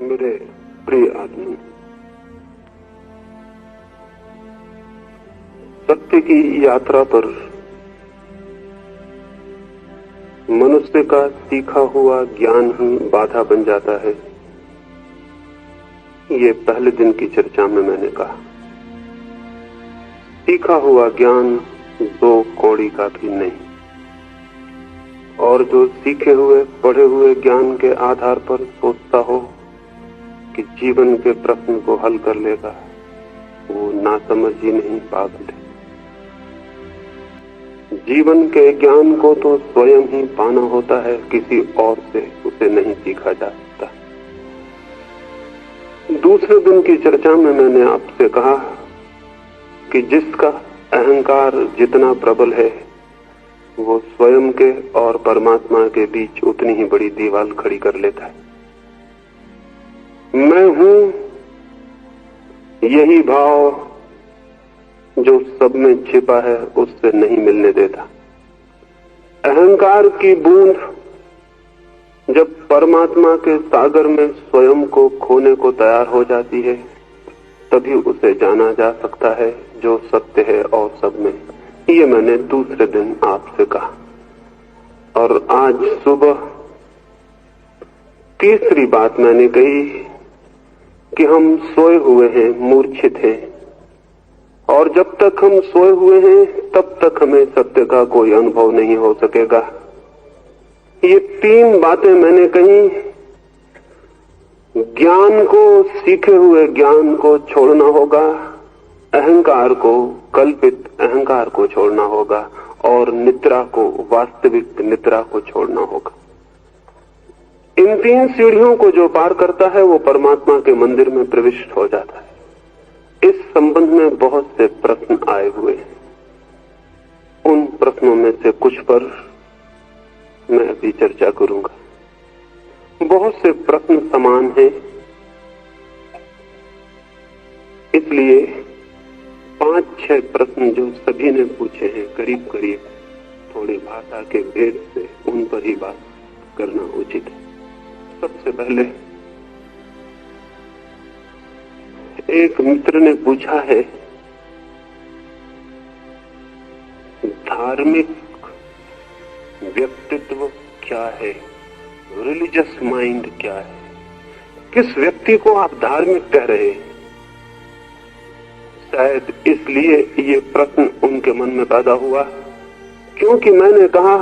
मेरे प्रिय आदमी, सत्य की यात्रा पर मनुष्य का सीखा हुआ ज्ञान ही बाधा बन जाता है। ये पहले दिन की चर्चा में मैंने कहा, सीखा हुआ ज्ञान 2 कौड़ी का भी नहीं, और जो सीखे हुए पढ़े हुए ज्ञान के आधार पर सोचता हो कि जीवन के प्रश्न को हल कर लेगा, वो नासमझ ही नहीं, पागल है। जीवन के ज्ञान को तो स्वयं ही पाना होता है, किसी और से उसे नहीं सीखा जा सकता। दूसरे दिन की चर्चा में मैंने आपसे कहा कि जिसका अहंकार जितना प्रबल है, वो स्वयं के और परमात्मा के बीच उतनी ही बड़ी दीवार खड़ी कर लेता है। मैं हूं, यही भाव जो सब में छिपा है उससे नहीं मिलने देता। अहंकार की बूंद जब परमात्मा के सागर में स्वयं को खोने को तैयार हो जाती है, तभी उसे जाना जा सकता है जो सत्य है और सब में। ये मैंने दूसरे दिन आपसे कहा, और आज सुबह तीसरी बात मैंने कही कि हम सोए हुए हैं, मूर्छित हैं, और जब तक हम सोए हुए हैं तब तक हमें सत्य का कोई अनुभव नहीं हो सकेगा। ये 3 बातें मैंने कही। ज्ञान को, सीखे हुए ज्ञान को छोड़ना होगा, अहंकार को, कल्पित अहंकार को छोड़ना होगा, और निद्रा को, वास्तविक निद्रा को छोड़ना होगा। इन 3 सीढ़ियों को जो पार करता है वो परमात्मा के मंदिर में प्रविष्ट हो जाता है। इस संबंध में बहुत से प्रश्न आए हुए हैं। उन प्रश्नों में से कुछ पर मैं अभी चर्चा करूंगा। बहुत से प्रश्न समान हैं, इसलिए 5-6 प्रश्न जो सभी ने पूछे हैं, करीब करीब थोड़ी भाषा के भेद से उन पर ही बात करना उचित है। सबसे पहले एक मित्र ने पूछा है, धार्मिक व्यक्तित्व क्या है, रिलीजियस माइंड क्या है, किस व्यक्ति को आप धार्मिक कह रहे हैं? शायद इसलिए ये प्रश्न उनके मन में पैदा हुआ क्योंकि मैंने कहा,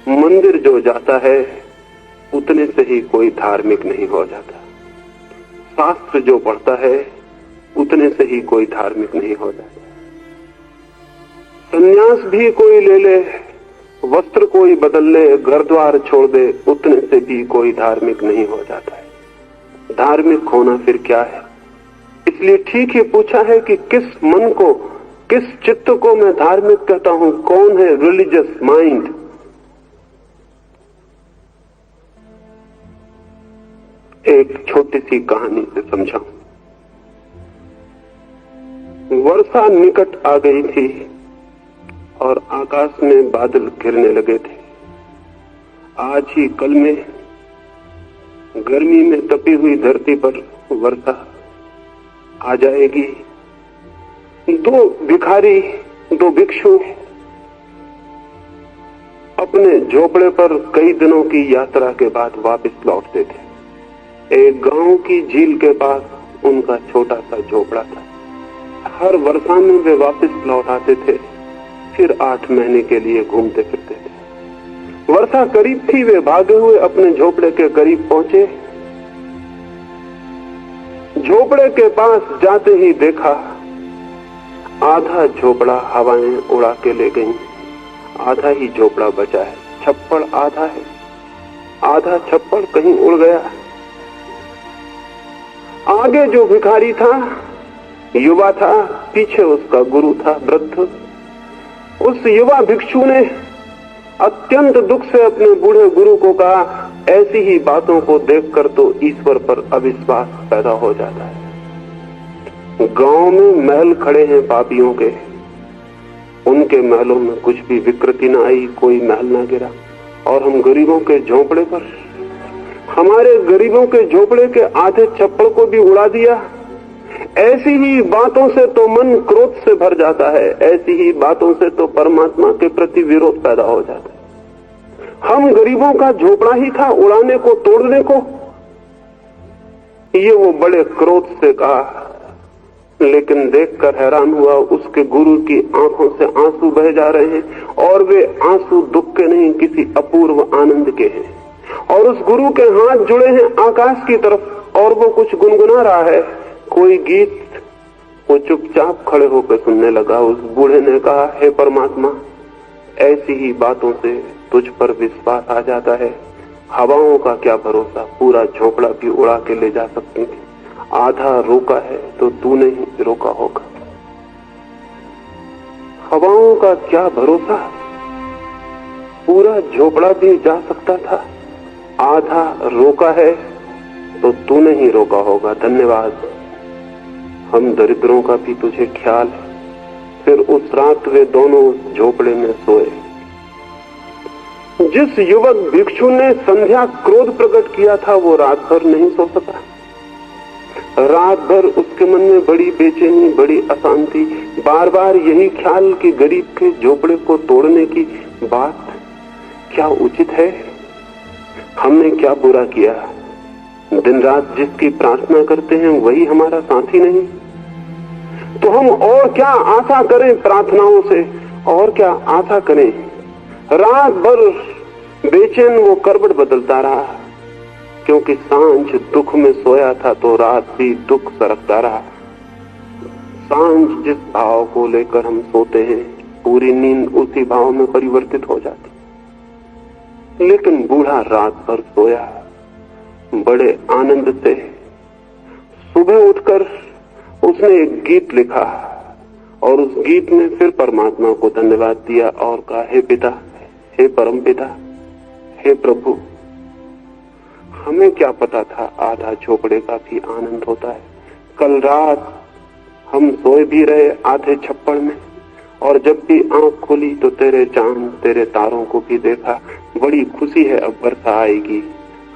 मंदिर जो जाता है उतने से ही कोई धार्मिक नहीं हो जाता। शास्त्र जो पढ़ता है उतने से ही कोई धार्मिक नहीं हो जाता। संन्यास भी कोई ले ले, वस्त्र कोई बदल ले, घर द्वार छोड़ दे, उतने से भी कोई धार्मिक नहीं हो जाता है। धार्मिक होना फिर क्या है? इसलिए ठीक ही पूछा है कि किस मन को, किस चित्त को मैं धार्मिक कहता हूं, कौन है रिलीजियस माइंड? एक छोटी सी कहानी से समझाऊं। वर्षा निकट आ गई थी और आकाश में बादल घिरने लगे थे। आज ही कल में गर्मी में तपी हुई धरती पर वर्षा आ जाएगी। 2 भिखारी, 2 भिक्षु अपने झोपड़े पर कई दिनों की यात्रा के बाद वापस लौटते थे। एक गांव की झील के पास उनका छोटा सा झोपड़ा था। हर वर्षा में वे वापस लौट आते थे, फिर 8 महीने के लिए घूमते फिरते थे। वर्षा करीब थी, वे भागे हुए अपने झोपड़े के करीब पहुंचे। झोपड़े के पास जाते ही देखा, आधा झोपड़ा हवाएं उड़ा के ले गई, आधा ही झोपड़ा बचा है। छप्पड़ आधा है, आधा छप्पड़ कहीं उड़ गया। आगे जो भिखारी था, युवा था, पीछे उसका गुरु था, वृद्ध। उस युवा भिक्षु ने अत्यंत दुख से अपने बूढ़े गुरु को कहा, ऐसी ही बातों को देखकर तो ईश्वर पर अविश्वास पैदा हो जाता है। गांव में महल खड़े हैं पापियों के, उनके महलों में कुछ भी विकृति न आई, कोई महल न गिरा, और हम गरीबों के झोंपड़े पर हमारे गरीबों के झोपड़े के आधे छप्पड़ को भी उड़ा दिया। ऐसी ही बातों से तो मन क्रोध से भर जाता है, ऐसी ही बातों से तो परमात्मा के प्रति विरोध पैदा हो जाता है। हम गरीबों का झोपड़ा ही था उड़ाने को, तोड़ने को। ये वो बड़े क्रोध से कहा, लेकिन देखकर हैरान हुआ, उसके गुरु की आंखों से आंसू बह जा रहे हैं और वे आंसू दुख के नहीं, किसी अपूर्व आनंद के हैं। और उस गुरु के हाथ जुड़े हैं आकाश की तरफ और वो कुछ गुनगुना रहा है, कोई गीत। वो चुपचाप खड़े होकर सुनने लगा। उस बूढ़े ने कहा, हे परमात्मा, ऐसी ही बातों से तुझ पर विश्वास आ जाता है। हवाओं का क्या भरोसा, पूरा झोपड़ा भी उड़ा के ले जा सकती थी। आधा रोका है तो तूने ही रोका होगा। हवाओं का क्या भरोसा, पूरा झोपड़ा भी जा सकता था। आधा रोका है तो तूने ही रोका होगा। धन्यवाद, हम दरिद्रों का भी तुझे ख्याल है। फिर उस रात वे दोनों उस झोपड़े में सोए। जिस युवक भिक्षु ने संध्या क्रोध प्रकट किया था, वो रात भर नहीं सो सका। रात भर उसके मन में बड़ी बेचैनी, बड़ी अशांति, बार बार यही ख्याल कि गरीब के झोपड़े को तोड़ने की बात क्या उचित है, हमने क्या बुरा किया। दिन रात जिसकी प्रार्थना करते हैं वही हमारा साथी नहीं, तो हम और क्या आशा करें प्रार्थनाओं से, और क्या आशा करें। रात भर बेचैन वो करवट बदलता रहा, क्योंकि सांझ दुख में सोया था तो रात भी दुख सरकता रहा। सांझ जिस भाव को लेकर हम सोते हैं, पूरी नींद उसी भाव में परिवर्तित हो जाती। लेकिन बूढ़ा रात भर सोया बड़े आनंद से। सुबह उठकर उसने एक गीत लिखा और उस गीत में फिर परमात्मा को धन्यवाद दिया और कहा, हे पिता, हे परम पिता, हे प्रभु, हमें क्या पता था आधा झोपड़े का भी आनंद होता है। कल रात हम सोए भी रहे आधे छप्पड़ में, और जब भी आंख खुली तो तेरे चांद, तेरे तारों को भी देखा। बड़ी खुशी है, अब वर्षा आएगी।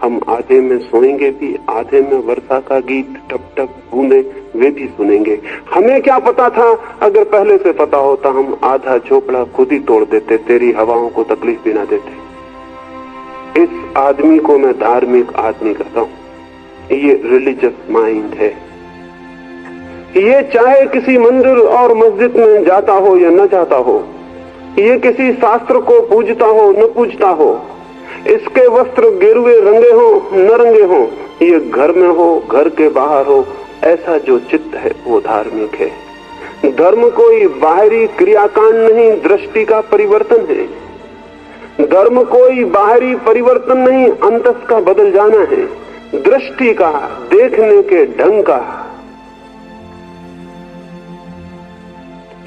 हम आधे में सोएंगे भी, आधे में वर्षा का गीत, टप टप बूंदे, वे भी सुनेंगे। हमें क्या पता था, अगर पहले से पता होता हम आधा झोपड़ा खुद ही तोड़ देते, तेरी हवाओं को तकलीफ भी ना देते। इस आदमी को मैं धार्मिक आदमी कहता हूं। ये रिलीजियस माइंड है। ये चाहे किसी मंदिर और मस्जिद में जाता हो या न जाता हो, ये किसी शास्त्र को पूजता हो न पूजता हो, इसके वस्त्र गेरुए रंगे हो न रंगे हो, ये घर में हो घर के बाहर हो, ऐसा जो चित्त है वो धार्मिक है। धर्म कोई बाहरी क्रियाकांड नहीं, दृष्टि का परिवर्तन है। धर्म कोई बाहरी परिवर्तन नहीं, अंतस का बदल जाना है, दृष्टि का, देखने के ढंग का।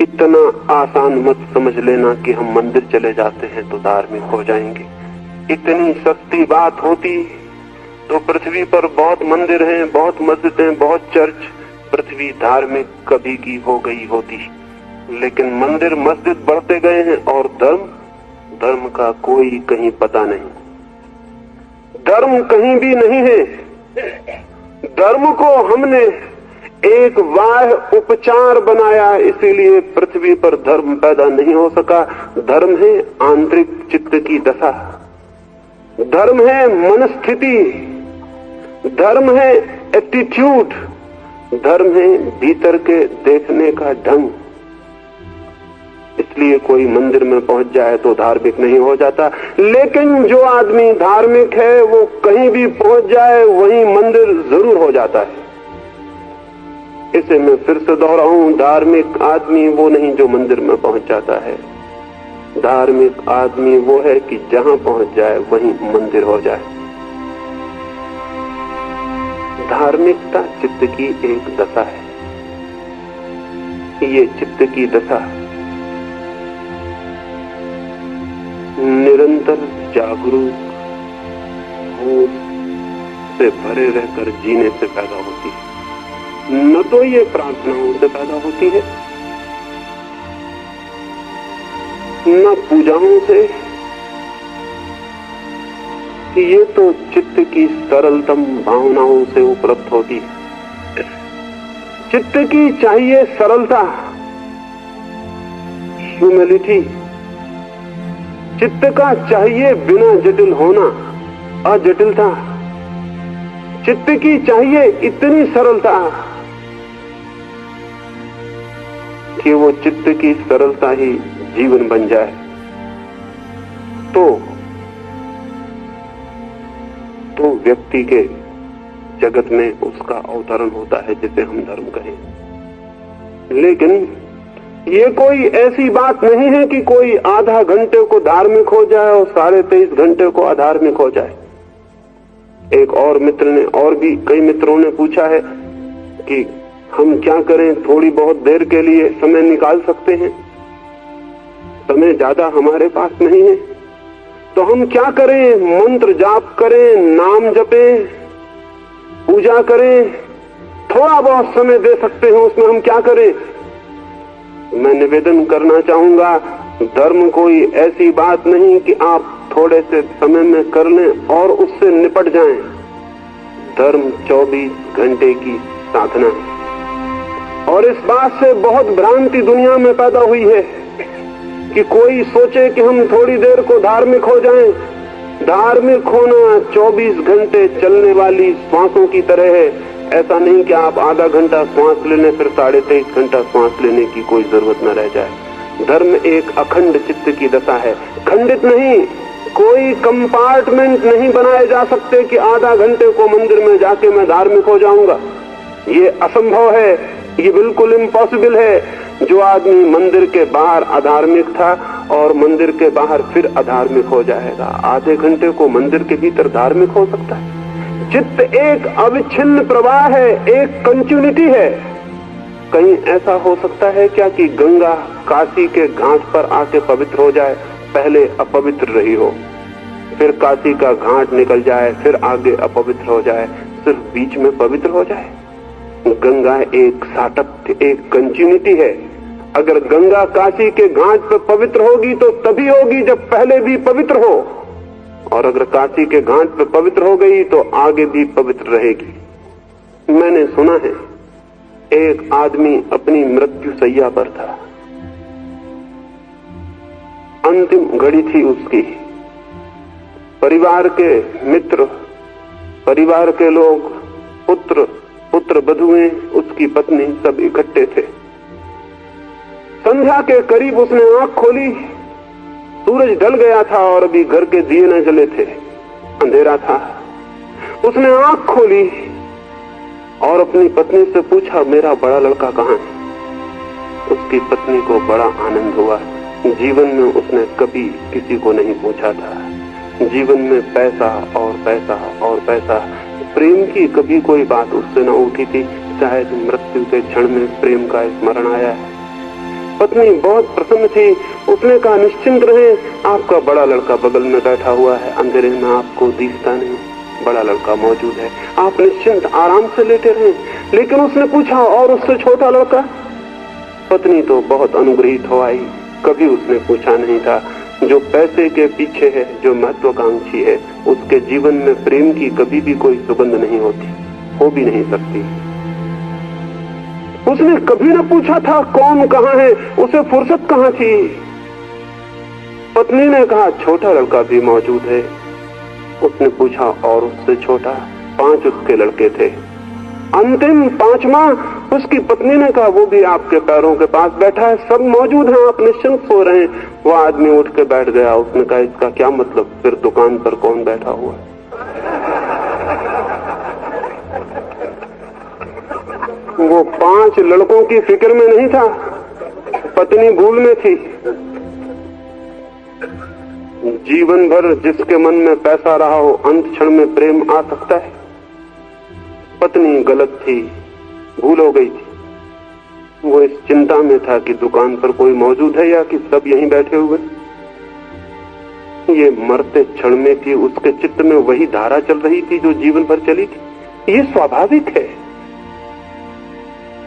इतना आसान मत समझ लेना कि हम मंदिर चले जाते हैं तो धार्मिक हो जाएंगे। इतनी सस्ती बात होती तो पृथ्वी पर बहुत मंदिर हैं, बहुत मस्जिदें, बहुत चर्च, पृथ्वी धार्मिक कभी की हो गई होती। लेकिन मंदिर मस्जिद बढ़ते गए हैं और धर्म का कोई कहीं पता नहीं। धर्म कहीं भी नहीं है। धर्म को हमने एक बाह्य उपचार बनाया, इसीलिए पृथ्वी पर धर्म पैदा नहीं हो सका। धर्म है आंतरिक चित्त की दशा, धर्म है मनस्थिति, धर्म है एटीट्यूड, धर्म है भीतर के देखने का ढंग। इसलिए कोई मंदिर में पहुंच जाए तो धार्मिक नहीं हो जाता। लेकिन जो आदमी धार्मिक है वो कहीं भी पहुंच जाए वहीं मंदिर जरूर हो जाता है। इसे मैं फिर से दोहराऊं, धार्मिक आदमी वो नहीं जो मंदिर में पहुंच जाता है। धार्मिक आदमी वो है कि जहां पहुंच जाए वहीं मंदिर हो जाए। धार्मिकता चित्त की एक दशा है। ये चित्त की दशा निरंतर जागरूक होश से भरे रहकर जीने से पैदा होती है, न तो ये प्रार्थनाओं से पैदा होती है, न पूजाओं से, ये तो चित्त की सरलतम भावनाओं से उपलब्ध होती है। चित्त की चाहिए सरलता, ह्यूमिलिटी। चित्त का चाहिए बिना जटिल होना, अजटिलता। चित्त की चाहिए इतनी सरलता कि वो चित्त की सरलता ही जीवन बन जाए। तो व्यक्ति के जगत में उसका अवतरण होता है जिसे हम धर्म कहें। लेकिन ये कोई ऐसी बात नहीं है कि कोई आधा घंटे को धार्मिक हो जाए और 23.5 घंटे को अधार्मिक हो जाए। एक और मित्र ने, और भी कई मित्रों ने पूछा है कि हम क्या करें, थोड़ी बहुत देर के लिए समय निकाल सकते हैं, समय ज्यादा हमारे पास नहीं है, तो हम क्या करें? मंत्र जाप करें, नाम जपें, पूजा करें, थोड़ा बहुत समय दे सकते हैं, उसमें हम क्या करें? मैं निवेदन करना चाहूंगा, धर्म कोई ऐसी बात नहीं कि आप थोड़े से समय में कर लें और उससे निपट जाएं। धर्म 24 घंटे की साधना है। और इस बात से बहुत भ्रांति दुनिया में पैदा हुई है कि कोई सोचे कि हम थोड़ी देर को धार्मिक हो जाएं। धार्मिक होना 24 घंटे चलने वाली श्वासों की तरह है। ऐसा नहीं कि आप आधा घंटा श्वास ले लें, फिर 23.5 घंटा श्वास लेने की कोई जरूरत न रह जाए। धर्म एक अखंड चित्त की दशा है, खंडित नहीं। कोई कंपार्टमेंट नहीं बनाए जा सकते कि आधा घंटे को मंदिर में जाके मैं धार्मिक हो जाऊंगा। ये असंभव है, ये बिल्कुल इम्पॉसिबल है। जो आदमी मंदिर के बाहर अधार्मिक था और मंदिर के बाहर फिर अधार्मिक हो जाएगा, आधे घंटे को मंदिर के भीतर धार्मिक हो सकता है। चित्त एक अविच्छिन्न प्रवाह है, एक कंटिन्यूटी है। कहीं ऐसा हो सकता है क्या कि गंगा काशी के घाट पर आके पवित्र हो जाए, पहले अपवित्र रही हो, फिर काशी का घाट निकल जाए, फिर आगे अपवित्र हो जाए, सिर्फ बीच में पवित्र हो जाए? गंगा एक सातत्य, एक कंटिन्यूटी है। अगर गंगा काशी के घाट पर पवित्र होगी तो तभी होगी जब पहले भी पवित्र हो, और अगर काशी के घाट पर पवित्र हो गई तो आगे भी पवित्र रहेगी। मैंने सुना है एक आदमी अपनी मृत्यु शैया पर था, अंतिम घड़ी थी उसकी। परिवार के मित्र, परिवार के लोग, पुत्र बधुएं, उसकी पत्नी सब इकट्ठे थे। संध्या के करीब उसने आंख खोली, सूरज ढल गया था और अभी घर के दिए न जले थे, अंधेरा था। उसने आंख खोली और अपनी पत्नी से पूछा, मेरा बड़ा लड़का कहाँ है? उसकी पत्नी को बड़ा आनंद हुआ। जीवन में उसने कभी किसी को नहीं पूछा था। जीवन में पैसा और पैसा और पैसा, प्रेम की कभी कोई बात उससे न उठी थी। शायद मृत्यु के क्षण में प्रेम का स्मरण आया है। पत्नी बहुत प्रसन्न थी। उसने कहा, निश्चिंत रहे, आपका बड़ा लड़का बगल में बैठा हुआ है, अंधेरे में आपको दिखता नहीं, बड़ा लड़का मौजूद है, आप निश्चिंत आराम से लेटे रहे। लेकिन उसने पूछा, और उससे छोटा लड़का? पत्नी तो बहुत अनुग्रहित हो आई। कभी उसने पूछा नहीं था। जो पैसे के पीछे है, जो महत्वाकांक्षी है, उसके जीवन में प्रेम की कभी भी कोई सुगंध नहीं होती, हो भी नहीं सकती। उसने कभी न पूछा था कौन कहाँ है, उसे फुर्सत कहाँ थी। पत्नी ने कहा, छोटा लड़का भी मौजूद है। उसने पूछा, और उससे छोटा? 5 उसके लड़के थे, अंतिम 5वां। उसकी पत्नी ने कहा, वो भी आपके पैरों के पास बैठा है, सब मौजूद हैं, आप निश्चिंत सो रहे हैं। वो आदमी उठ के बैठ गया। उसने कहा, इसका क्या मतलब? फिर दुकान पर कौन बैठा हुआ है? वो 5 लड़कों की फिक्र में नहीं था, पत्नी भूल में थी। जीवन भर जिसके मन में पैसा रहा हो, अंत क्षण में प्रेम आ सकता है। पत्नी गलत थी, भूल हो गई थी। वो इस चिंता में था कि दुकान पर कोई मौजूद है या कि सब यहीं बैठे हुए। ये मरते क्षण में थी, उसके चित्त में वही धारा चल रही थी जो जीवन भर चली थी। ये स्वाभाविक है,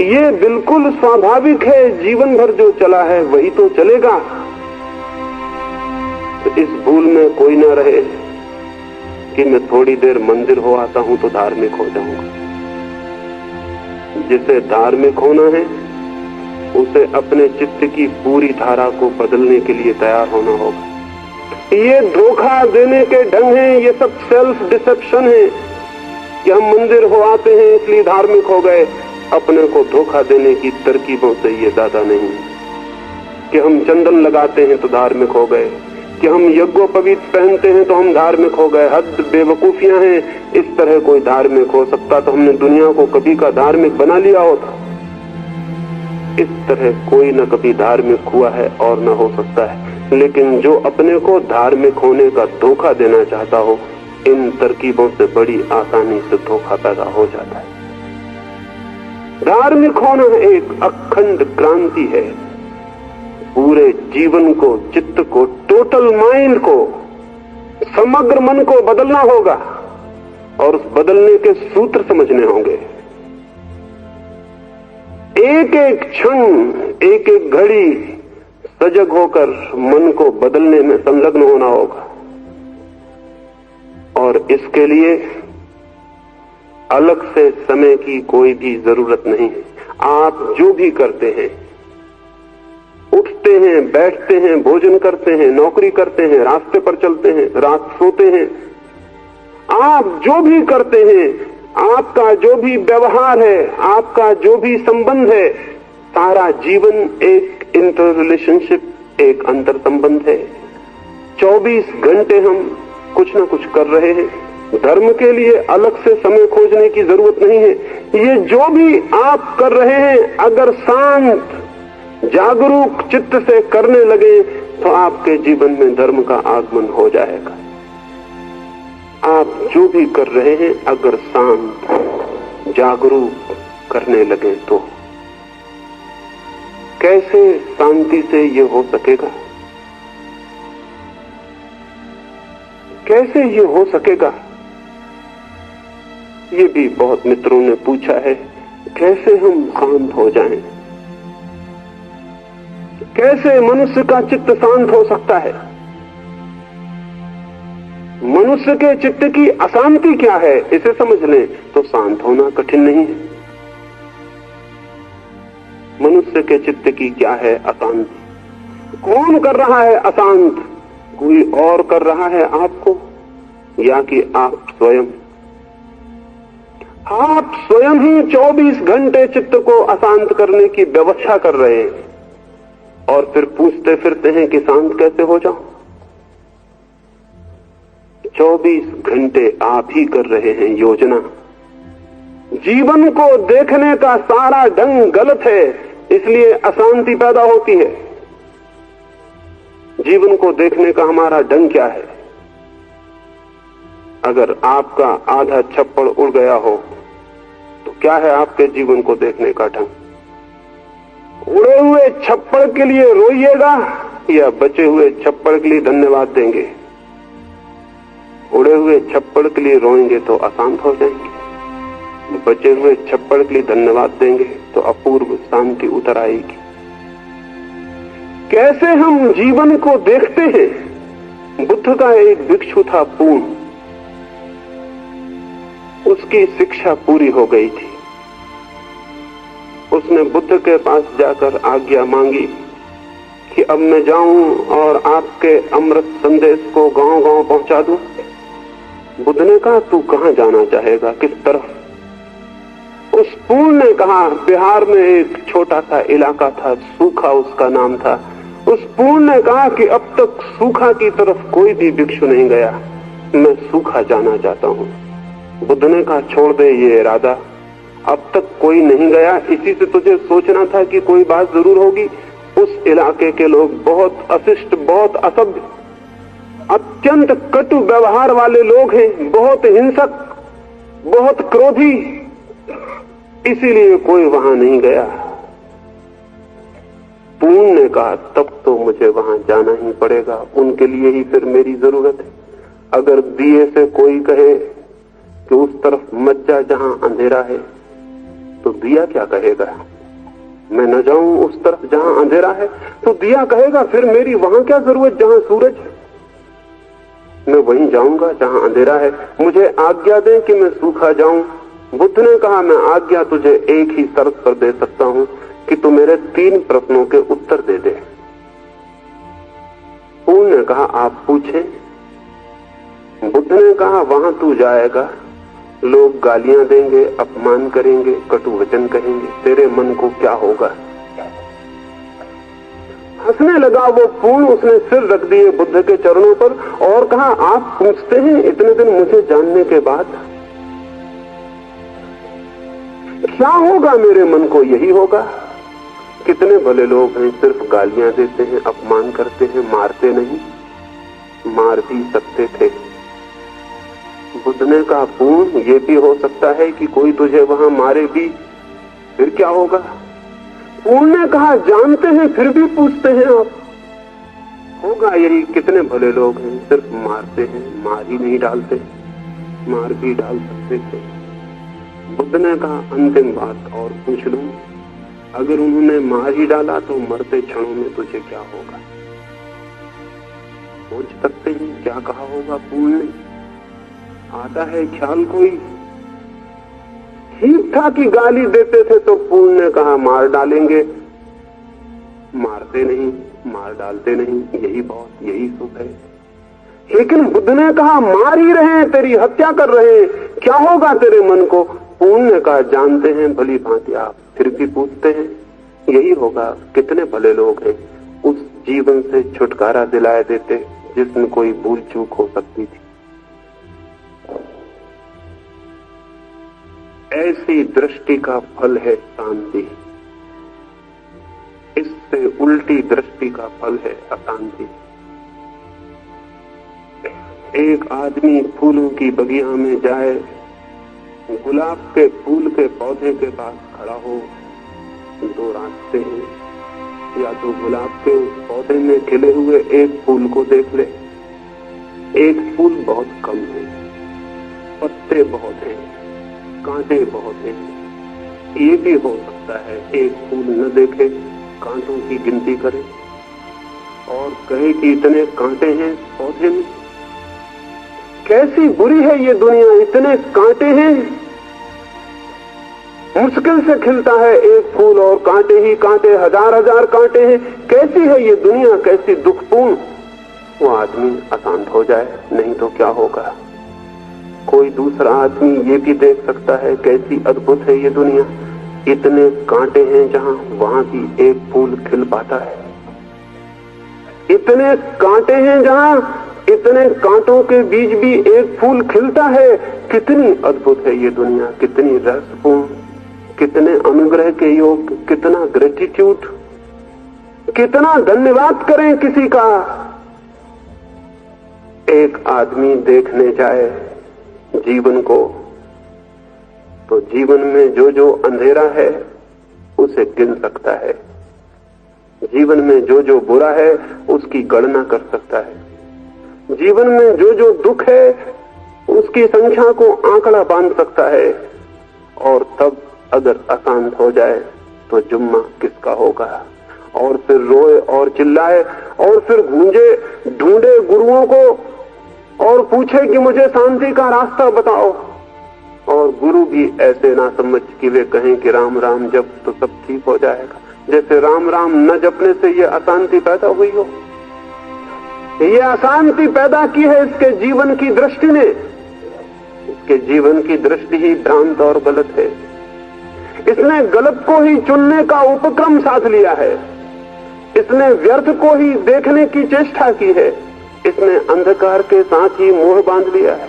ये बिल्कुल स्वाभाविक है। जीवन भर जो चला है वही तो चलेगा। तो इस भूल में कोई न रहे कि मैं थोड़ी देर मंदिर हो आता हूं तो धार्मिक हो जाऊंगा। जिसे धार्मिक होना है उसे अपने चित्त की पूरी धारा को बदलने के लिए तैयार होना होगा। ये धोखा देने के ढंग हैं, ये सब सेल्फ डिसेप्शन है कि हम मंदिर हो आते हैं इसलिए धार्मिक हो गए। अपने को धोखा देने की तरकीबों से ये ज्यादा नहीं कि हम चंदन लगाते हैं तो धार्मिक हो गए, कि हम यज्ञोपवीत पहनते हैं तो हम धार्मिक हो गए। हद बेवकूफियां हैं। इस तरह कोई धार्मिक हो सकता तो हमने दुनिया को कभी का धार्मिक बना लिया होता। इस तरह कोई न कभी धार्मिक हुआ है और न हो सकता है। लेकिन जो अपने को धार्मिक होने का धोखा देना चाहता हो, इन तरकीबों से बड़ी आसानी से धोखा पैदा हो जाता है। धार्मिक होना एक अखंड क्रांति है। पूरे जीवन को, चित्त को, टोटल माइंड को, समग्र मन को बदलना होगा और उस बदलने के सूत्र समझने होंगे। एक एक क्षण, एक एक घड़ी सजग होकर मन को बदलने में संलग्न होना होगा। और इसके लिए अलग से समय की कोई भी जरूरत नहीं है। आप जो भी करते हैं, उठते हैं, बैठते हैं, भोजन करते हैं, नौकरी करते हैं, रास्ते पर चलते हैं, रात सोते हैं, आप जो भी करते हैं, आपका जो भी व्यवहार है, आपका जो भी संबंध है, सारा जीवन एक इंटर रिलेशनशिप, एक अंतर संबंध है। 24 घंटे हम कुछ ना कुछ कर रहे हैं। धर्म के लिए अलग से समय खोजने की जरूरत नहीं है। ये जो भी आप कर रहे हैं, अगर शांत जागरूक चित्त से करने लगे तो आपके जीवन में धर्म का आगमन हो जाएगा। आप जो भी कर रहे हैं, अगर शांत जागरूक करने लगे तो कैसे शांति से ये हो सकेगा? कैसे ये हो सकेगा? ये भी बहुत मित्रों ने पूछा है, कैसे हम शांत हो जाएं? कैसे मनुष्य का चित्त शांत हो सकता है? मनुष्य के चित्त की अशांति क्या है, इसे समझ लें तो शांत होना कठिन नहीं है। मनुष्य के चित्त की क्या है अशांति? कौन कर रहा है अशांत? कोई और कर रहा है आपको, या कि आप स्वयं? आप स्वयं ही 24 घंटे चित्त को अशांत करने की व्यवस्था कर रहे हैं और फिर पूछते फिरते हैं कि शांत कैसे हो जाऊं। 24 घंटे आप ही कर रहे हैं योजना। जीवन को देखने का सारा ढंग गलत है, इसलिए अशांति पैदा होती है। जीवन को देखने का हमारा ढंग क्या है? अगर आपका आधा छप्पड़ उड़ गया हो तो क्या है आपके जीवन को देखने का ढंग? उड़े हुए छप्पड़ के लिए रोइएगा या बचे हुए छप्पड़ के लिए धन्यवाद देंगे? उड़े हुए छप्पड़ के लिए रोएंगे तो अशांत हो जाएंगे, बचे हुए छप्पड़ के लिए धन्यवाद देंगे तो अपूर्व शांति उतर आएगी। कैसे हम जीवन को देखते हैं? बुद्ध का एक भिक्षु था पूर्ण, उसकी शिक्षा पूरी हो गई थी। उसने बुद्ध के पास जाकर आज्ञा मांगी कि अब मैं जाऊं और आपके अमृत संदेश को गांव-गांव पहुंचा दूं। बुद्ध ने कहा, तू कहां जाना चाहेगा, किस तरफ? उस पूर्ण ने कहा, बिहार में एक छोटा सा इलाका था, सूखा उसका नाम था। उस पूर्ण ने कहा कि अब तक सूखा की तरफ कोई भी भिक्षु नहीं गया, मैं सूखा जाना चाहता हूं। बुद्ध ने कहा, छोड़ दे ये इरादा, अब तक कोई नहीं गया, इसी से तुझे सोचना था कि कोई बात जरूर होगी। उस इलाके के लोग बहुत अशिष्ट, बहुत असभ्य, अत्यंत कटु व्यवहार वाले लोग हैं, बहुत हिंसक, बहुत क्रोधी, इसीलिए कोई वहां नहीं गया। पूर्ण ने कहा, तब तो मुझे वहां जाना ही पड़ेगा, उनके लिए ही फिर मेरी जरूरत है। अगर दिए से कोई कहे कि उस तरफ मत जा जहां अंधेरा है, तो दिया क्या कहेगा? मैं न जाऊं उस तरफ जहां अंधेरा है, तो दिया कहेगा फिर मेरी वहां क्या जरूरत जहां सूरज है? मैं वहीं जाऊंगा जहां अंधेरा है। मुझे आज्ञा दें कि मैं सूखा जाऊं। बुद्ध ने कहा, मैं आज्ञा तुझे एक ही शर्त पर दे सकता हूं कि तू मेरे 3 प्रश्नों के उत्तर दे दे। पूर्ण ने कहा, आप पूछें। बुद्ध ने कहा, वहां तू जाएगा, लोग गालियां देंगे, अपमान करेंगे, कटु वचन कहेंगे, तेरे मन को क्या होगा? हंसने लगा वो पूर्ण। उसने सिर रख दिए बुद्ध के चरणों पर और कहा, आप पूछते हैं इतने दिन मुझे जानने के बाद, क्या होगा मेरे मन को? यही होगा। कितने भले लोग हैं, सिर्फ गालियां देते हैं, अपमान करते हैं, मारते नहीं। मार भी सकते थे। बुद्ध ने कहा, पूर्ण, ये भी हो सकता है कि कोई तुझे वहां मारे भी, फिर क्या होगा? पूर्ण ने कहा, जानते हैं फिर भी पूछते हैं आप? होगा यही। कितने भले लोग हैं, सिर्फ मारते हैं, मार ही नहीं डालते। मार भी डाल सकते थे। बुद्ध ने कहा, अंतिम बात और पूछ लूं, अगर उन्होंने मार ही डाला तो मरते क्षणों में तुझे क्या होगा? सोच सकते हैं क्या कहा होगा पूर्ण ने? आता है ख्याल कोई? ठीक था कि गाली देते थे तो पूर्ण ने कहा, मार डालेंगे। मारते नहीं, मार डालते नहीं, यही बहुत, यही सुख है। लेकिन बुद्ध ने कहा, मार ही रहे हैं, तेरी हत्या कर रहे हैं, क्या होगा तेरे मन को? पूर्ण ने कहा, जानते हैं भली भांति आप, फिर भी पूछते हैं, यही होगा। कितने भले लोग हैं, उस जीवन से छुटकारा दिलाए देते जिसमें कोई भूल चूक हो सकती थी। ऐसी दृष्टि का फल है शांति। इससे उल्टी दृष्टि का फल है अशांति। एक आदमी फूलों की बगिया में जाए, गुलाब के फूल के पौधे के पास खड़ा हो, 2 रास्ते हैं। या तो गुलाब के उस पौधे में खिले हुए एक फूल को देख ले। एक फूल बहुत कम है, पत्ते बहुत हैं, कांटे बहुत हैं। ये भी हो सकता है एक फूल न देखे, कांटों की गिनती करे और कहे कि इतने कांटे हैं पौधे में। कैसी बुरी है ये दुनिया, इतने कांटे हैं। मुश्किल से खिलता है एक फूल और कांटे ही कांटे, 1000 कांटे हैं। कैसी है ये दुनिया, कैसी दुखपूर्ण। वो आदमी अशांत हो जाए, नहीं तो क्या होगा? कोई दूसरा आदमी ये भी देख सकता है कैसी अद्भुत है ये दुनिया, इतने कांटे हैं जहां वहां भी एक फूल खिल पाता है। इतने कांटे हैं जहां इतने कांटों के बीच भी एक फूल खिलता है। कितनी अद्भुत है ये दुनिया, कितनी रहस्यपूर्ण, कितने अनुग्रह के योग, कितना ग्रेटिट्यूड, कितना धन्यवाद करें किसी का। एक आदमी देखने जाए जीवन को तो जीवन में जो जो अंधेरा है उसे गिन सकता है। जीवन में जो जो बुरा है उसकी गणना कर सकता है। जीवन में जो जो दुख है उसकी संख्या को आंकड़ा बांध सकता है। और तब अगर अशांत हो जाए तो जुम्मा किसका होगा? और फिर रोए और चिल्लाए और फिर गूंजे, ढूंढे गुरुओं को और पूछे कि मुझे शांति का रास्ता बताओ। और गुरु भी ऐसे ना समझ कि वे कहें कि राम राम जप तो सब ठीक हो जाएगा, जैसे राम राम न जपने से ये अशांति पैदा हुई हो। ये अशांति पैदा की है इसके जीवन की दृष्टि ने। इसके जीवन की दृष्टि ही भ्रांत और गलत है। इसने गलत को ही चुनने का उपक्रम साध लिया है। इसने व्यर्थ को ही देखने की चेष्टा की है। इसने अंधकार के साथ ही मोह बांध लिया है।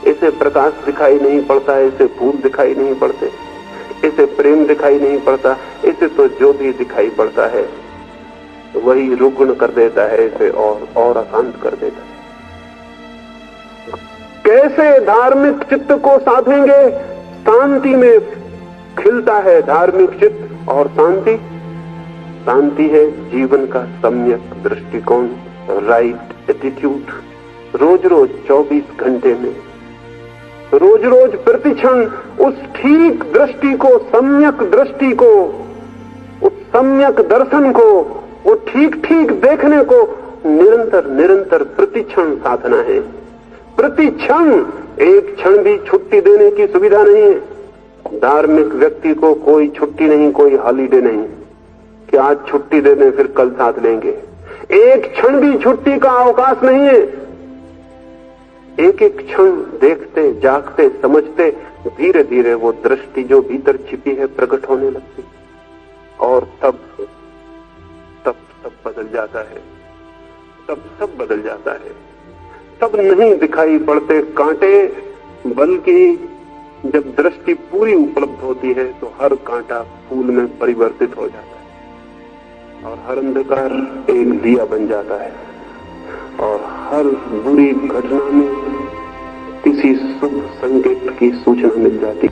इसे प्रकाश दिखाई नहीं पड़ता, इसे फूल दिखाई नहीं पड़ते, इसे प्रेम दिखाई नहीं पड़ता। इसे तो जो भी दिखाई पड़ता है वही रुग्ण कर देता है इसे और अशांत कर देता है। कैसे धार्मिक चित्त को साधेंगे? शांति में खिलता है धार्मिक चित्त। और शांति है जीवन का सम्यक दृष्टिकोण, राइट एटीट्यूड। रोज रोज 24 घंटे में, रोज रोज प्रतिक्षण उस ठीक दृष्टि को, सम्यक दृष्टि को, उस सम्यक दर्शन को, वो ठीक ठीक देखने को निरंतर निरंतर प्रतिक्षण साधना है। प्रतिक्षण, एक क्षण भी छुट्टी देने की सुविधा नहीं है। धार्मिक व्यक्ति को कोई छुट्टी नहीं, कोई हॉलीडे नहीं कि आज छुट्टी दे दें फिर कल साथ लेंगे। एक क्षण भी छुट्टी का अवकाश नहीं है। एक एक क्षण देखते, जागते, समझते, धीरे धीरे वो दृष्टि जो भीतर छिपी है प्रकट होने लगती और तब सब बदल जाता है। तब सब बदल जाता है। तब नहीं दिखाई पड़ते कांटे, बल्कि जब दृष्टि पूरी उपलब्ध होती है तो हर कांटा फूल में परिवर्तित हो जाता है और हर अंधकार एक दिया बन जाता है और हर बुरी घटना में किसी शुभ संकेत की सूचना मिल जाती।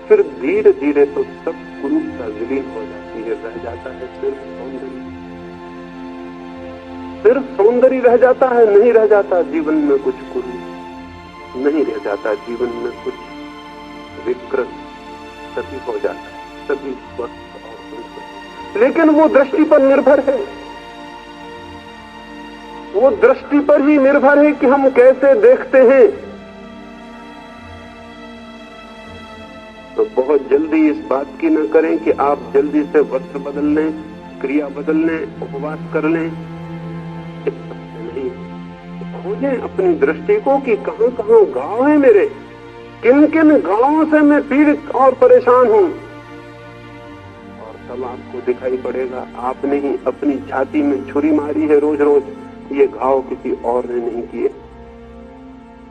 फिर धीरे धीरे तो सब कुरूपता विलीन हो जाती है। रह जाता है सिर्फ सौंदर्य रह जाता है। नहीं रह जाता जीवन में कुछ कुरूप, नहीं रह जाता जीवन में कुछ विकृत। सभी हो जाता है, सभी स्वस्थ और सुंदर। लेकिन वो दृष्टि पर निर्भर है। वो दृष्टि पर ही निर्भर है कि हम कैसे देखते हैं। तो बहुत जल्दी इस बात की न करें कि आप जल्दी से वस्त्र बदल लें, क्रिया बदल लें, उपवास कर लें। इस सबसे नहीं, खोजें अपनी दृष्टि को कि कहां कहां घाव है मेरे, किन किन घावों से मैं पीड़ित और परेशान हूं। और तब आपको दिखाई पड़ेगा आपने ही अपनी छाती में छुरी मारी है रोज रोज, ये घाव किसी और ने नहीं किए।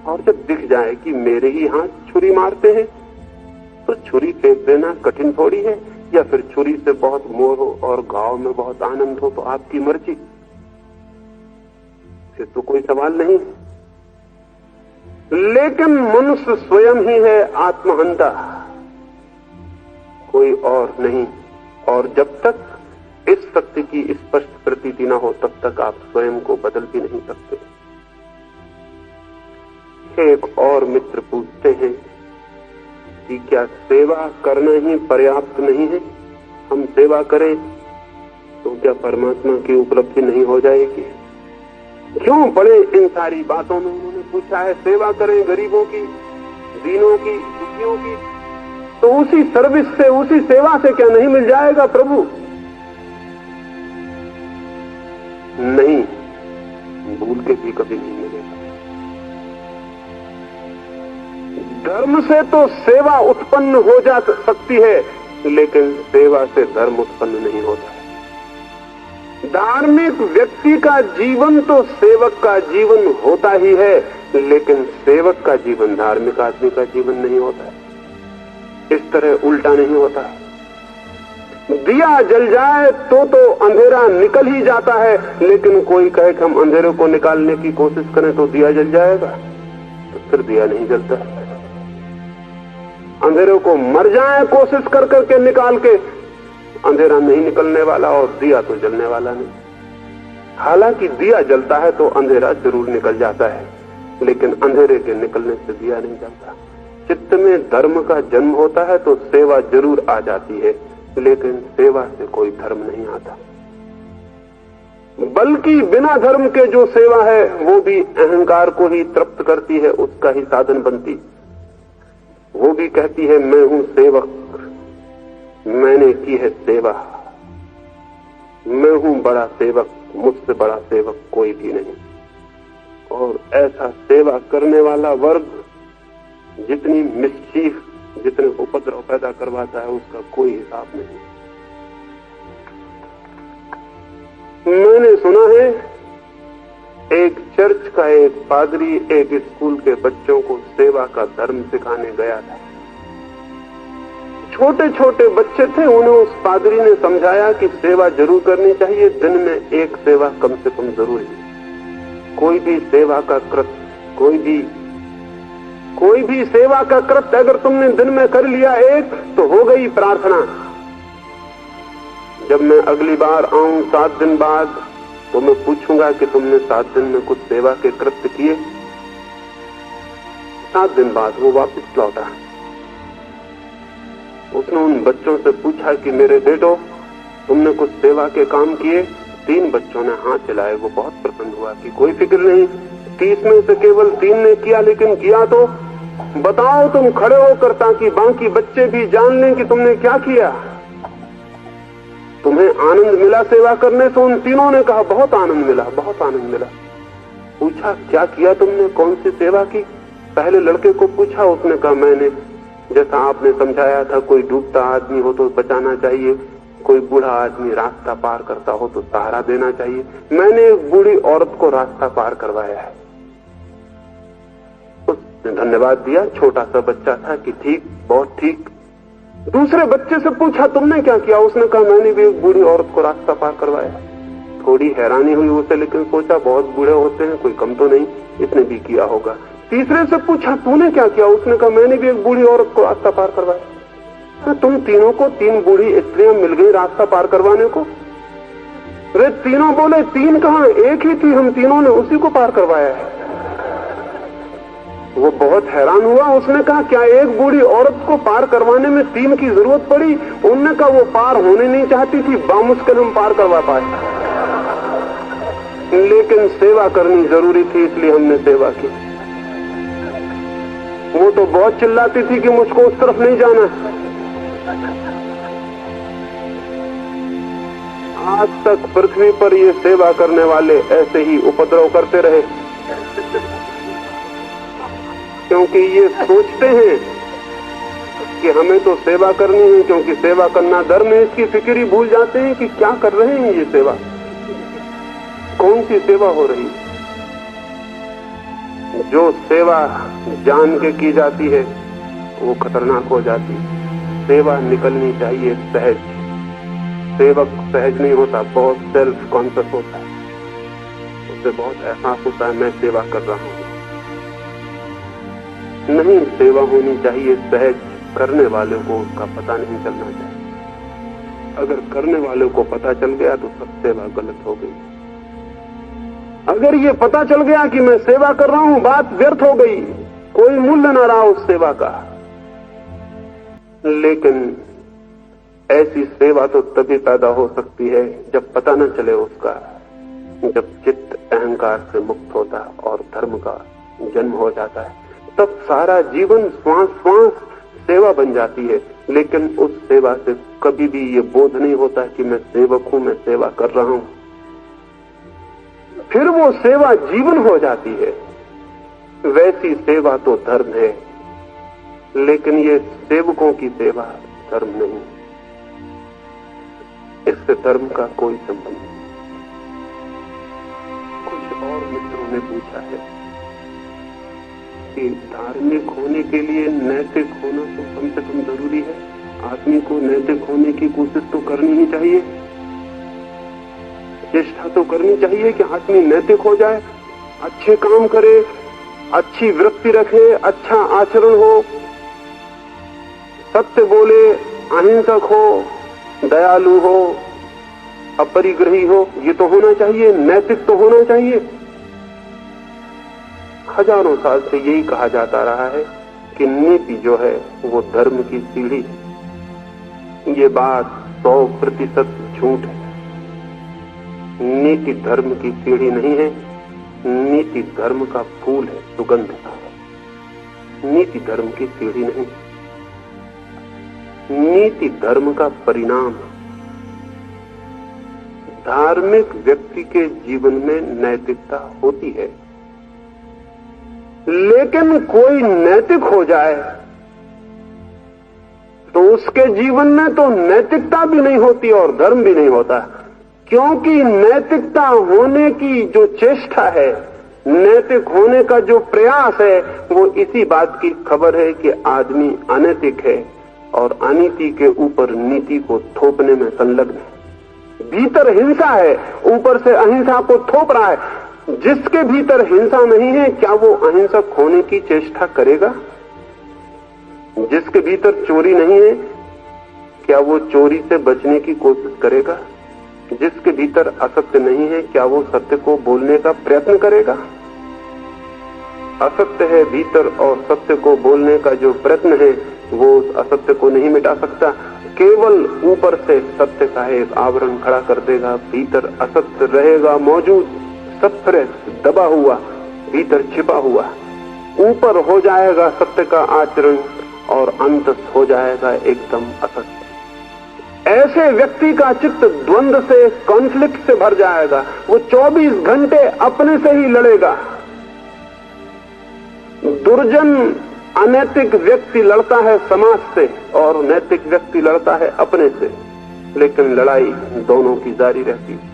और जब दिख जाए कि मेरे ही हाथ छुरी मारते हैं तो छुरी फेंक देना कठिन थोड़ी है, या फिर छुरी से बहुत मोह हो और घाव में बहुत आनंद हो तो आपकी मर्जी, फिर तो कोई सवाल नहीं। लेकिन मनुष्य स्वयं ही है आत्महंता, कोई और नहीं। और जब तक इस सत्य की स्पष्ट प्रतीति न हो तब तक आप स्वयं को बदल भी नहीं सकते। एक और मित्र पूछते हैं कि क्या सेवा करना ही पर्याप्त नहीं है? हम सेवा करें तो क्या परमात्मा की उपलब्धि नहीं हो जाएगी? क्यों पड़े इन सारी बातों में? उन्होंने पूछा है सेवा करें गरीबों की, दीनों की, दुखियों की, तो उसी सर्विस से, उसी सेवा से क्या नहीं मिल जाएगा प्रभु? नहीं, भूल के भी कभी नहीं मिलेगा। धर्म से तो सेवा उत्पन्न हो जा सकती है, लेकिन सेवा से धर्म उत्पन्न नहीं होता है। धार्मिक व्यक्ति का जीवन तो सेवक का जीवन होता ही है, लेकिन सेवक का जीवन धार्मिक आदमी का जीवन नहीं होता है। इस तरह उल्टा नहीं होता। दिया जल जाए तो अंधेरा निकल ही जाता है, लेकिन कोई कहे कि हम अंधेरे को निकालने की कोशिश करें तो दिया जल जाएगा, तो फिर दिया नहीं जलता। अंधेरे को मर जाए कोशिश कर करके निकाल के, अंधेरा नहीं निकलने वाला और दिया तो जलने वाला नहीं। हालांकि दिया जलता है तो अंधेरा जरूर निकल जाता है, लेकिन अंधेरे के निकलने से दिया नहीं जलता। चित्त में धर्म का जन्म होता है तो सेवा जरूर आ जाती है, लेकिन सेवा से कोई धर्म नहीं आता। बल्कि बिना धर्म के जो सेवा है वो भी अहंकार को ही तृप्त करती है, उसका ही साधन बनती। वो भी कहती है मैं हूं सेवक, मैंने की है सेवा, मैं हूं बड़ा सेवक, मुझसे बड़ा सेवक कोई भी नहीं। और ऐसा सेवा करने वाला वर्ग जितनी मिस्चीफ, जितने उपद्रव पैदा करवाता है उसका कोई हिसाब नहीं। मैंने सुना है एक चर्च का एक पादरी एक स्कूल के बच्चों को सेवा का धर्म सिखाने गया था। छोटे छोटे बच्चे थे, उन्हें उस पादरी ने समझाया कि सेवा जरूर करनी चाहिए, दिन में एक सेवा कम से कम जरूरी। कोई भी सेवा का कृत्य, कोई भी सेवा का कृत्य अगर तुमने दिन में कर लिया एक, तो हो गई प्रार्थना। जब मैं अगली बार आऊं 7 दिन बाद, तो मैं पूछूंगा कि तुमने 7 दिन में कुछ सेवा के कृत्य किए? 7 दिन बाद वो वापस लौटा। उसने उन बच्चों से पूछा कि मेरे बेटो, तुमने कुछ सेवा के काम किए? 3 बच्चों ने हाथ हिलाए। वो बहुत प्रसन्न हुआ कि कोई फिक्र नहीं, 30 में से केवल 3 ने किया, लेकिन किया तो बताओ तुम खड़े होकर, ताकि बाकी बच्चे भी जान लें कि तुमने क्या किया। तुम्हें आनंद मिला सेवा करने से? उन तीनों ने कहा बहुत आनंद मिला, बहुत आनंद मिला। पूछा क्या किया तुमने, कौन सी सेवा की? पहले लड़के को पूछा, उसने कहा मैंने जैसा आपने समझाया था, कोई डूबता आदमी हो तो बचाना चाहिए, कोई बूढ़ा आदमी रास्ता पार करता हो तो सहारा देना चाहिए, मैंने एक बूढ़ी औरत को रास्ता पार करवाया है। उसने धन्यवाद दिया, छोटा सा बच्चा था कि ठीक, बहुत ठीक। दूसरे बच्चे से पूछा तुमने क्या किया? उसने कहा मैंने भी एक बूढ़ी औरत को रास्ता पार करवाया। थोड़ी हैरानी हुई उसे, लेकिन सोचा बहुत बूढ़े होते हैं, कोई कम तो नहीं, इसने भी किया होगा। तीसरे से पूछा तूने क्या किया? उसने कहा मैंने भी एक बूढ़ी औरत को रास्ता पार करवाया। तुम तीनों को 3 बूढ़ी स्त्रियां मिल गई रास्ता पार करवाने को? वे तीनों बोले 3 कहां, एक ही थी, हम तीनों ने उसी को पार करवाया है। वो बहुत हैरान हुआ। उसने कहा क्या एक बूढ़ी औरत को पार करवाने में 3 की जरूरत पड़ी? उन्होंने कहा वो पार होने नहीं चाहती थी, बामुश्किल हम पार करवा पाए, लेकिन सेवा करनी जरूरी थी इसलिए हमने सेवा की। वो तो बहुत चिल्लाती थी कि मुझको उस तरफ नहीं जाना। आज तक पृथ्वी पर ये सेवा करने वाले ऐसे ही उपद्रव करते रहे, क्योंकि ये सोचते हैं कि हमें तो सेवा करनी है, क्योंकि सेवा करना धर्म है। इसकी फिक्र ही भूल जाते हैं कि क्या कर रहे हैं ये सेवा, कौन सी सेवा हो रही है। जो सेवा जान के की जाती है वो खतरनाक हो जाती है। सेवा निकलनी चाहिए सहज। सेवक सहज नहीं होता, बहुत सेल्फ कॉन्शियस होता है, उससे बहुत एहसास होता है मैं सेवा कर रहा हूं। नहीं, सेवा होनी चाहिए सहज। करने वाले को उसका पता नहीं चलना चाहिए। अगर करने वाले को पता चल गया तो सब सेवा गलत हो गई। अगर ये पता चल गया कि मैं सेवा कर रहा हूं, बात व्यर्थ हो गई, कोई मूल्य ना रहा उस सेवा का। लेकिन ऐसी सेवा तो तभी पैदा हो सकती है जब पता न चले उसका, जब चित्त अहंकार से मुक्त होता और धर्म का जन्म हो जाता है। तब सारा जीवन श्वास श्वास सेवा बन जाती है। लेकिन उस सेवा से कभी भी ये बोध नहीं होता कि मैं सेवक हूं, मैं सेवा कर रहा हूं। फिर वो सेवा जीवन हो जाती है। वैसी सेवा तो धर्म है, लेकिन ये सेवकों की सेवा धर्म नहीं। इससे धर्म का कोई संबंध नहीं। कुछ और मित्रों ने पूछा है कि धार्मिक होने के लिए नैतिक होना तो कम से कम जरूरी है। आदमी को नैतिक होने की कोशिश तो करनी ही चाहिए, चेष्टा तो करनी चाहिए कि आदमी नैतिक हो जाए, अच्छे काम करे, अच्छी वृत्ति रखे, अच्छा आचरण हो, सत्य बोले, अहिंसक हो, दयालु हो, अपरिग्रही हो। ये तो होना चाहिए, नैतिक तो होना चाहिए। हजारों साल से यही कहा जाता रहा है कि नीति जो है वो धर्म की सीढ़ी है। ये बात 100% झूठ है। नीति धर्म की सीढ़ी नहीं है, नीति धर्म का फूल है, सुगंध है। नीति धर्म की सीढ़ी नहीं, नीति धर्म का परिणाम है। धार्मिक व्यक्ति के जीवन में नैतिकता होती है, लेकिन कोई नैतिक हो जाए तो उसके जीवन में तो नैतिकता भी नहीं होती और धर्म भी नहीं होता, क्योंकि नैतिकता होने की जो चेष्टा है, नैतिक होने का जो प्रयास है, वो इसी बात की खबर है कि आदमी अनैतिक है और अनीति के ऊपर नीति को थोपने में संलग्न है। भीतर हिंसा है, ऊपर से अहिंसा को थोप रहा है। जिसके भीतर हिंसा नहीं है, क्या वो अहिंसक होने की चेष्टा करेगा? जिसके भीतर चोरी नहीं है, क्या वो चोरी से बचने की कोशिश करेगा? जिसके भीतर असत्य नहीं है, क्या वो सत्य को बोलने का प्रयत्न करेगा? असत्य है भीतर और सत्य को बोलने का जो प्रयत्न है, वो उस असत्य को नहीं मिटा सकता। केवल ऊपर से सत्य का एक आवरण खड़ा कर देगा, भीतर असत्य रहेगा मौजूद, सप्रेस, दबा हुआ, भीतर छिपा हुआ। ऊपर हो जाएगा सत्य का आचरण और अंत हो जाएगा एकदम असत्य। ऐसे व्यक्ति का चित्त द्वंद्व से, कॉन्फ्लिक्ट से भर जाएगा। वो 24 घंटे अपने से ही लड़ेगा। दुर्जन अनैतिक व्यक्ति लड़ता है समाज से और नैतिक व्यक्ति लड़ता है अपने से, लेकिन लड़ाई दोनों की जारी रहती है।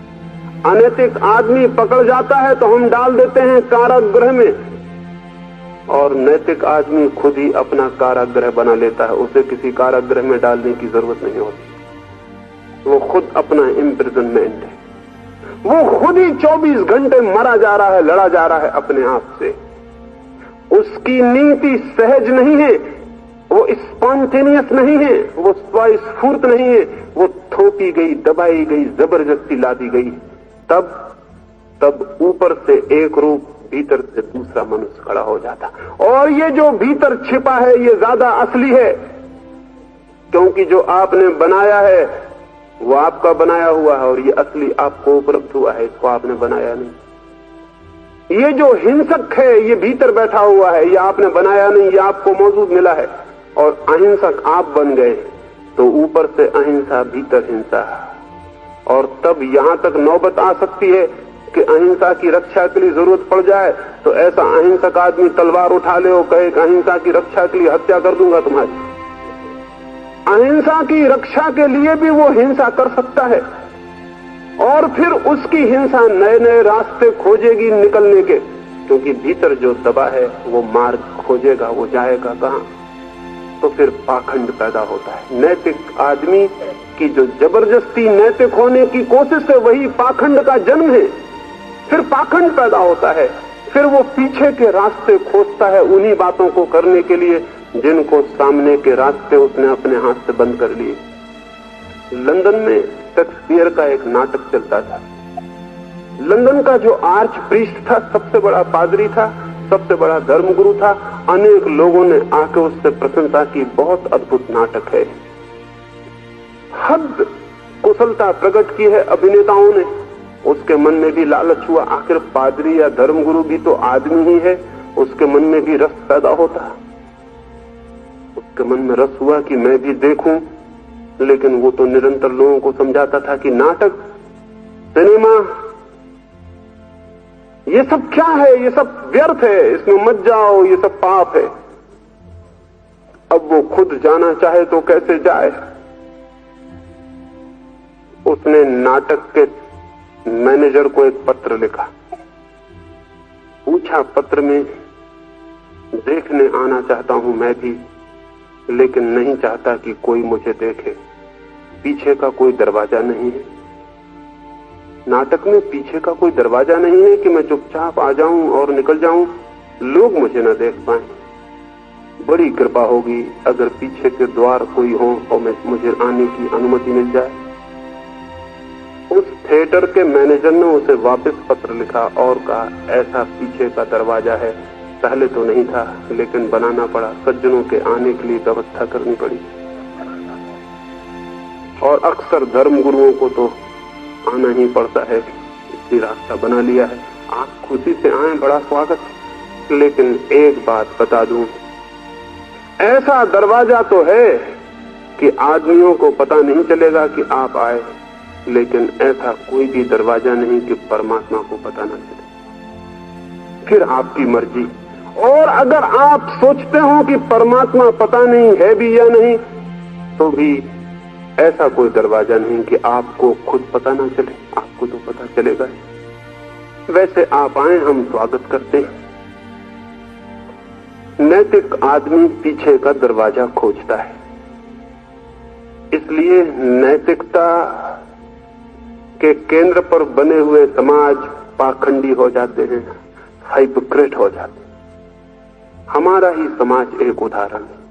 अनैतिक आदमी पकड़ जाता है तो हम डाल देते हैं कारागृह में, और नैतिक आदमी खुद ही अपना कारागृह बना लेता है। उसे किसी कारागृह में डालने की जरूरत नहीं होती, वो खुद अपना इम्प्रिजनमेंट है। वो खुद ही 24 घंटे मरा जा रहा है, लड़ा जा रहा है अपने आप से। उसकी नीति सहज नहीं है, वो स्पॉन्टेनियस नहीं है, वो स्वस्फूर्त नहीं है, वो थोपी गई, दबाई गई, जबरदस्ती लादी गई। तब ऊपर से एक रूप, भीतर से दूसरा मनुष्य खड़ा हो जाता। और ये जो भीतर छिपा है ये ज्यादा असली है, क्योंकि जो आपने बनाया है वो आपका बनाया हुआ है, और ये असली आपको उपलब्ध हुआ है, इसको आपने बनाया नहीं। ये जो हिंसक है ये भीतर बैठा हुआ है, ये आपने बनाया नहीं, ये आपको मौजूद मिला है। और अहिंसक आप बन गए तो ऊपर से अहिंसा, भीतर हिंसा। और तब यहां तक नौबत आ सकती है कि अहिंसा की रक्षा के लिए जरूरत पड़ जाए तो ऐसा अहिंसक आदमी तलवार उठा ले और कहे कि अहिंसा की रक्षा के लिए हत्या कर दूंगा तुम्हारी। अहिंसा की रक्षा के लिए भी वो हिंसा कर सकता है, और फिर उसकी हिंसा नए नए रास्ते खोजेगी निकलने के, क्योंकि भीतर जो दबा है वो मार्ग खोजेगा, वो जाएगा कहां। तो फिर पाखंड पैदा होता है। नैतिक आदमी की जो जबरदस्ती नैतिक होने की कोशिश है वही पाखंड का जन्म है। फिर पाखंड पैदा होता है, फिर वो पीछे के रास्ते खोजता है उन्हीं बातों को करने के लिए जिनको सामने के रास्ते उसने अपने हाथ से बंद कर लिए। लंदन में शेक्सपियर का एक नाटक चलता था। लंदन का जो आर्च प्रीस्ट था, सबसे बड़ा पादरी था, सबसे बड़ा धर्मगुरु था, अनेक लोगों ने आके उससे प्रशंसा की, बहुत अद्भुत नाटक है। हद कुशलता प्रकट की है अभिनेताओं ने। उसके मन में भी लालच हुआ, आखिर पादरी या धर्मगुरु भी तो आदमी ही है, उसके मन में भी रस पैदा होता। उसके मन में रस हुआ कि मैं भी देखूं, लेकिन वो तो निरंतर लोगों को समझाता था कि नाटक, सिनेमा, ये सब क्या है, ये सब व्यर्थ है, इसमें मत जाओ, ये सब पाप है। अब वो खुद जाना चाहे तो कैसे जाए। उसने नाटक के मैनेजर को एक पत्र लिखा, पूछा पत्र में, देखने आना चाहता हूं मैं भी, लेकिन नहीं चाहता कि कोई मुझे देखे। पीछे का कोई दरवाजा नहीं है। नाटक में पीछे का कोई दरवाजा नहीं है कि मैं चुपचाप आ जाऊं और निकल जाऊं, लोग मुझे न देख पाए। बड़ी कृपा होगी अगर पीछे के द्वार कोई हो और मुझे आने की अनुमति मिल जाए। उस थिएटर के मैनेजर ने उसे वापस पत्र लिखा और कहा, ऐसा पीछे का दरवाजा है, पहले तो नहीं था लेकिन बनाना पड़ा, सज्जनों के आने के लिए व्यवस्था करनी पड़ी। और अक्सर धर्म गुरुओं को तो आना ही पड़ता है, इसलिए रास्ता बना लिया है। आप खुशी से आए, बड़ा स्वागत है। लेकिन एक बात बता दूं, ऐसा दरवाजा तो है कि आदमियों को पता नहीं चलेगा कि आप आए, लेकिन ऐसा कोई भी दरवाजा नहीं कि परमात्मा को पता न चले। फिर आपकी मर्जी। और अगर आप सोचते हो कि परमात्मा पता नहीं है भी या नहीं, तो भी ऐसा कोई दरवाजा नहीं कि आपको खुद पता ना चले, आपको तो पता चलेगा ही। वैसे आप आए, हम स्वागत करते हैं। नैतिक आदमी पीछे का दरवाजा खोजता है, इसलिए नैतिकता के केंद्र पर बने हुए समाज पाखंडी हो जाते हैं, हाइपोक्रेट हो जाते हैं। हमारा ही समाज एक उदाहरण है।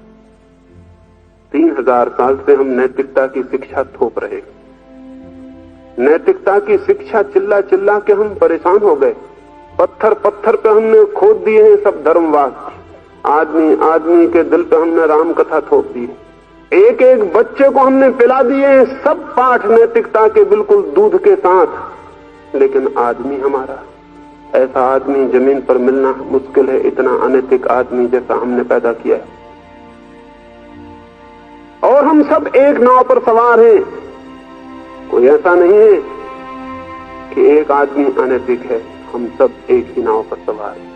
3000 साल से हम नैतिकता की शिक्षा थोप रहे। नैतिकता की शिक्षा चिल्ला चिल्ला के हम परेशान हो गए। पत्थर पत्थर पे हमने खोद दिए हैं सब धर्मवाद। आदमी आदमी के दिल पे हमने राम कथा थोप दी, एक एक बच्चे को हमने पिला दिए सब पाठ नैतिकता के बिल्कुल दूध के साथ। लेकिन आदमी हमारा, ऐसा आदमी जमीन पर मिलना मुश्किल है, इतना अनैतिक आदमी जैसा हमने पैदा किया है। और हम सब एक नाव पर सवार हैं, कोई ऐसा नहीं है कि एक आदमी अनैतिक है, हम सब एक ही नाव पर सवार हैं।